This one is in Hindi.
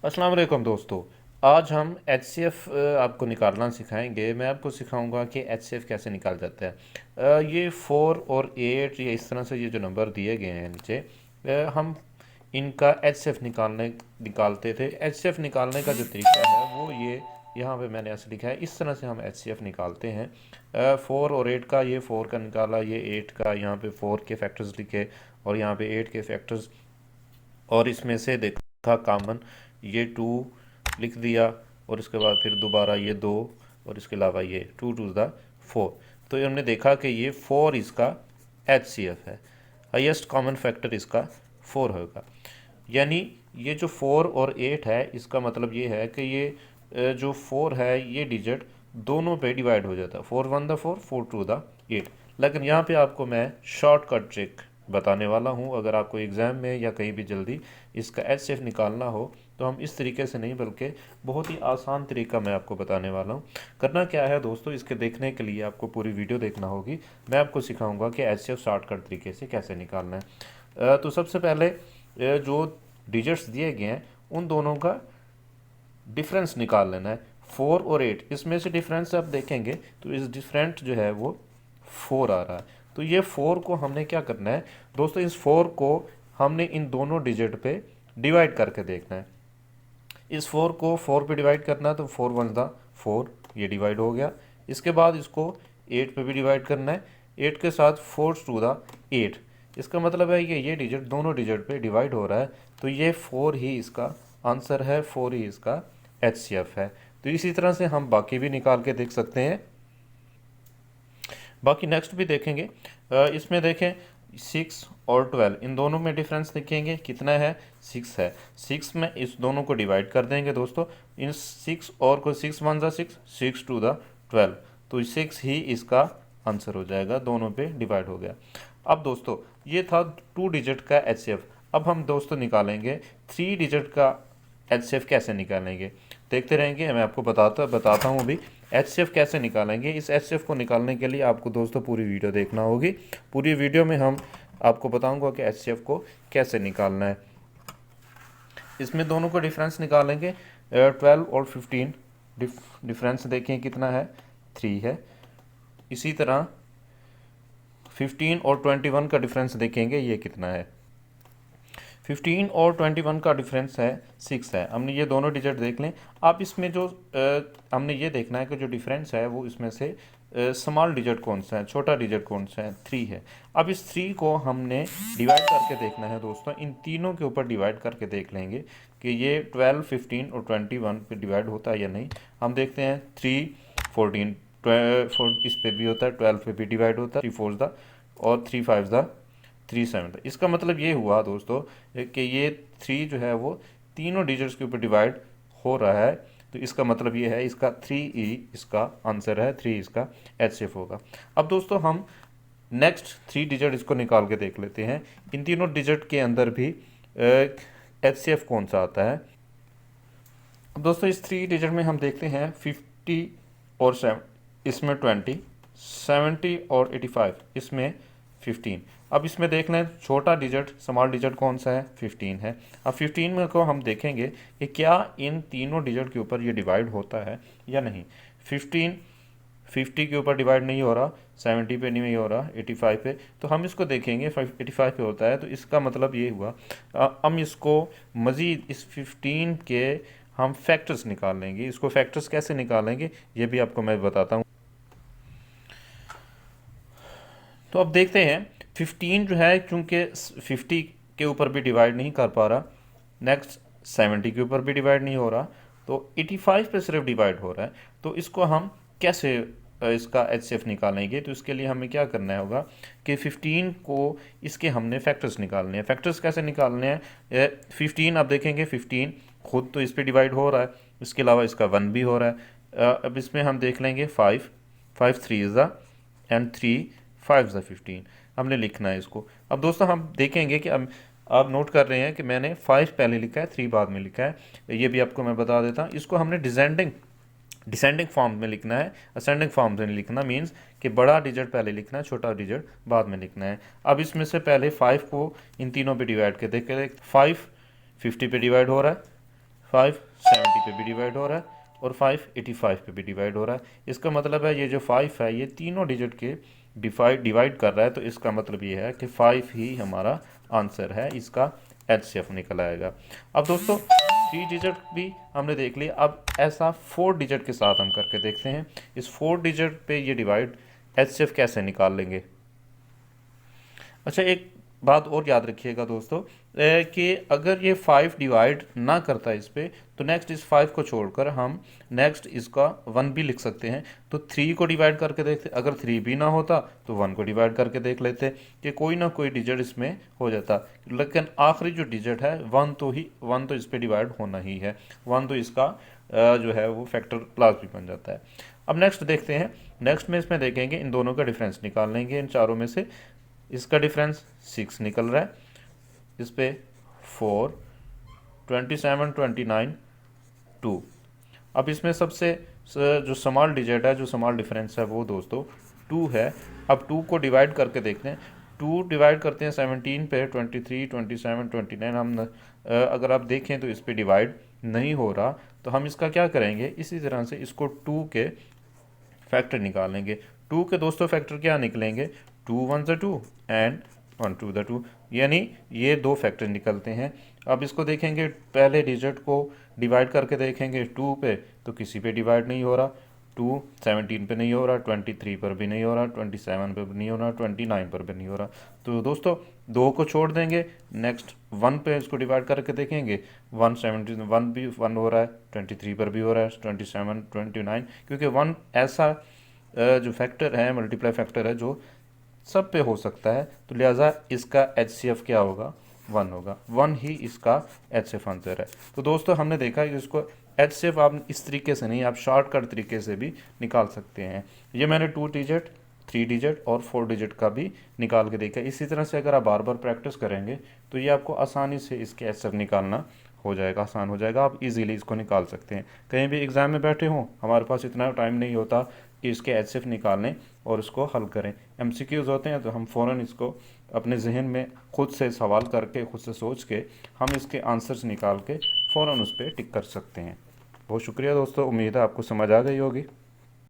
अस्सलाम वालेकुम दोस्तों। आज हम एचसीएफ आपको निकालना सिखाएंगे। मैं आपको सिखाऊंगा कि एचसीएफ कैसे निकाल जाता है। ये 4 और 8 या इस तरह से ये जो नंबर दिए गए हैं नीचे, हम इनका एचसीएफ निकालते थे। एचसीएफ निकालने का जो तरीका है वो ये यहाँ पे मैंने ऐसे लिखा है। इस तरह से हम एचसीएफ निकालते हैं। 4 और 8 का, ये 4 का निकाला, ये 8 का, यहाँ पे 4 के फैक्टर्स लिखे और यहाँ पे 8 के फैक्टर्स, और इसमें से देखा कॉमन ये 2 लिख दिया, और इसके बाद फिर दोबारा ये 2, और इसके अलावा ये 2 टू द 4। तो ये हमने देखा कि ये 4 इसका एचसीएफ है। हाईएस्ट कॉमन फैक्टर इसका 4 होगा। यानी ये जो 4 और 8 है, इसका मतलब ये है कि ये जो 4 है ये डिजिट दोनों पे डिवाइड हो जाता है। 4 1 द 4, 4 2 द 8। लेकिन यहाँ पे आपको मैं शॉर्टकट ट्रिक बताने वाला हूँ। अगर आपको एग्ज़ाम में या कहीं भी जल्दी इसका एचसीएफ निकालना हो तो हम इस तरीके से नहीं, बल्कि बहुत ही आसान तरीका मैं आपको बताने वाला हूँ। करना क्या है दोस्तों, इसके देखने के लिए आपको पूरी वीडियो देखना होगी। मैं आपको सिखाऊंगा कि एचसीएफ शॉर्टकट तरीके से कैसे निकालना है। तो सबसे पहले जो डिजिट्स दिए गए हैं उन दोनों का डिफरेंस निकाल लेना है। 4 और 8, इसमें से डिफरेंस आप देखेंगे तो इस डिफरेंट जो है वो 4 आ रहा है। तो ये 4 को हमने क्या करना है दोस्तों, इस 4 को हमने इन दोनों डिजिट पे डिवाइड करके देखना है। इस 4 को 4 पे डिवाइड करना है तो 4 1 दा 4, ये डिवाइड हो गया। इसके बाद इसको 8 पे भी डिवाइड करना है, 8 के साथ 4 टू दा 8। इसका मतलब है कि ये डिजिट दोनों डिजिट पे डिवाइड हो रहा है, तो ये 4 ही इसका आंसर है, 4 ही इसका एचसीएफ है। तो इसी तरह से हम बाकी भी निकाल के देख सकते हैं। बाकी नेक्स्ट भी देखेंगे। इसमें देखें 6 और 12, इन दोनों में डिफरेंस देखेंगे कितना है, 6 है। 6 में इस दोनों को डिवाइड कर देंगे दोस्तों, इन 6 और को 6 1 ज़ा 6, 6 टू द 12, तो 6 ही इसका आंसर हो जाएगा, दोनों पे डिवाइड हो गया। अब दोस्तों ये था 2 डिजिट का एचसीएफ। अब हम दोस्तों निकालेंगे 3 डिजिट का एचसीएफ। कैसे निकालेंगे देखते रहेंगे, मैं आपको बताता हूँ अभी एचसीएफ कैसे निकालेंगे। इस एचसीएफ को निकालने के लिए आपको दोस्तों पूरी वीडियो देखना होगी। पूरी वीडियो में हम आपको बताऊंगा कि एचसीएफ को कैसे निकालना है। इसमें दोनों को डिफरेंस निकालेंगे। 12 और 15 डिफरेंस देखें कितना है, 3 है। इसी तरह 15 और 21 का डिफरेंस देखेंगे, ये कितना है। 15 और 21 का डिफरेंस है 6 है। हमने ये दोनों डिजिट देख लें। आप इसमें जो हमने ये देखना है कि जो डिफरेंस है वो इसमें से स्मॉल डिजिट कौन सा है, छोटा डिजिट कौन सा है, 3 है। अब इस 3 को हमने डिवाइड करके देखना है दोस्तों। इन तीनों के ऊपर डिवाइड करके देख लेंगे कि ये 12 15 और 21 पे डिवाइड होता है या नहीं। हम देखते हैं 3 14 इस पे भी होता है, 12 पे भी डिवाइड होता है, 3 4 दा और 3 5 दा 3 7 दा। इसका मतलब ये हुआ दोस्तों कि ये 3 जो है वो तीनों डिजिट्स के ऊपर डिवाइड हो रहा है। तो इसका मतलब ये है इसका 3 ही इसका आंसर है, 3 इसका एचसीएफ होगा। अब दोस्तों हम नेक्स्ट 3 डिजिट इसको निकाल के देख लेते हैं। इन तीनों डिजिट के अंदर भी एचसीएफ कौन सा आता है। अब दोस्तों इस 3 डिजिट में हम देखते हैं 50 और 7, इसमें 20, 70 और 85, इसमें 15। अब इसमें देख लें छोटा डिजिट, स्मॉल डिजिट कौन सा है, 15 है। अब 15 में को हम देखेंगे कि क्या इन तीनों डिजिट के ऊपर ये डिवाइड होता है या नहीं। 15 50 के ऊपर डिवाइड नहीं हो रहा, 70 पे नहीं हो रहा, 85 पे, तो हम इसको देखेंगे 85 पे होता है। तो इसका मतलब ये हुआ हम इसको मज़ीद इस 15 के हम फैक्टर्स निकाल लेंगे। इसको फैक्टर्स कैसे निकालेंगे ये भी आपको मैं बताता हूँ। तो अब देखते हैं 15 जो है, क्योंकि 50 के ऊपर भी डिवाइड नहीं कर पा रहा, नेक्स्ट 70 के ऊपर भी डिवाइड नहीं हो रहा, तो 85 पे सिर्फ डिवाइड हो रहा है। तो इसको हम कैसे इसका एचसीएफ निकालेंगे। तो इसके लिए हमें क्या करना होगा कि 15 को इसके हमने फैक्टर्स निकालने हैं। फैक्टर्स कैसे निकालने हैं, 15 आप देखेंगे 15 खुद तो इस पर डिवाइड हो रहा है, इसके अलावा इसका 1 भी हो रहा है। अब इसमें हम देख लेंगे 5 5 3 इज़ द एंड 3 5 ज़ा 15, हमने लिखना है इसको। अब दोस्तों हम देखेंगे कि अब आप नोट कर रहे हैं कि मैंने 5 पहले लिखा है, 3 बाद में लिखा है। ये भी आपको मैं बता देता हूँ। इसको हमने डिसेंडिंग फॉर्म में लिखना है, असेंडिंग फॉर्म में लिखना। मीन्स कि बड़ा डिजिट पहले लिखना है, छोटा डिजिट बाद में लिखना है। अब इसमें से पहले 5 को इन तीनों पे डिवाइड कर देखें। 5 50 पे डिवाइड हो रहा है, 570 पे भी डिवाइड हो रहा है और 585 पे भी डिवाइड हो रहा है। इसका मतलब है ये जो 5 है ये तीनों डिजिट के डिवाइड कर रहा है, तो इसका मतलब ये है कि 5 ही हमारा आंसर है, इसका एचसीएफ निकल आएगा। अब दोस्तों 3 डिजिट भी हमने देख लिया, अब ऐसा 4 डिजिट के साथ हम करके देखते हैं। इस 4 डिजिट पे ये डिवाइड एचसीएफ कैसे निकाल लेंगे। अच्छा, एक बात और याद रखिएगा दोस्तों कि अगर ये 5 डिवाइड ना करता इस पे, तो नेक्स्ट इस 5 को छोड़कर हम नेक्स्ट इसका 1 भी लिख सकते हैं। तो 3 को डिवाइड करके देखते, अगर 3 भी ना होता तो 1 को डिवाइड करके देख लेते कि कोई ना कोई डिजिट इसमें हो जाता। लेकिन आखिरी जो डिजिट है 1 तो इस पे डिवाइड होना ही है, 1 तो इसका जो है वो फैक्टर क्लास भी बन जाता है। अब नेक्स्ट देखते हैं, नेक्स्ट में इसमें देखेंगे इन दोनों का डिफरेंस निकाल लेंगे। इन चारों में से इसका डिफरेंस 6 निकल रहा है, इस पे 4, 27, 29, 2। अब इसमें सबसे जो स्मॉल डिजिट है, जो स्मॉल डिफरेंस है वो दोस्तों 2 है। अब 2 को डिवाइड करके देखते हैं। 2 डिवाइड करते हैं 17 पे, 23, 27, 29 हम अगर आप देखें तो इस पे डिवाइड नहीं हो रहा, तो हम इसका क्या करेंगे, इसी तरह से इसको 2 के फैक्टर निकालेंगे। 2 के दोस्तों फैक्टर क्या निकलेंगे, 2 1 ज़ 2 एंड 1 2 ज़ 2, यानी ये 2 फैक्टर निकलते हैं। अब इसको देखेंगे, पहले डिजिट को डिवाइड करके देखेंगे 2 पे, तो किसी पे डिवाइड नहीं हो रहा। 2 17 पे नहीं हो रहा, 23 पर भी नहीं हो रहा, 27 पर भी नहीं हो रहा, 29 पर भी नहीं हो रहा। तो दोस्तों 2 को छोड़ देंगे, नेक्स्ट 1 पे इसको डिवाइड करके देखेंगे, 1 भी 1 हो रहा है, 23 पर भी हो रहा है, 27 29, क्योंकि 1 ऐसा जो फैक्टर है, मल्टीप्लाई फैक्टर है जो सब पे हो सकता है, तो लिहाजा इसका एचसीएफ क्या होगा, 1 होगा। 1 ही इसका एचसीएफ आंसर है। तो दोस्तों हमने देखा कि इसको एचसीएफ आप इस तरीके से नहीं, आप शॉर्टकट तरीके से भी निकाल सकते हैं। ये मैंने 2 डिजिट, 3 डिजिट और 4 डिजिट का भी निकाल के देखा। इसी तरह से अगर आप बार बार प्रैक्टिस करेंगे तो ये आपको आसानी से इसके एचसीएफ निकालना हो जाएगा, आसान हो जाएगा, आप इजीली इसको निकाल सकते हैं। कहीं भी एग्ज़ाम में बैठे हों, हमारे पास इतना टाइम नहीं होता कि इसके एचसीएफ निकालें और उसको हल करें। एमसीक्यूज़ होते हैं तो हम फ़ौरन इसको अपने जहन में खुद से सवाल करके, खुद से सोच के हम इसके आंसर्स निकाल के फ़ौरन उस पर टिक कर सकते हैं। बहुत शुक्रिया दोस्तों, उम्मीद है आपको समझ आ गई होगी।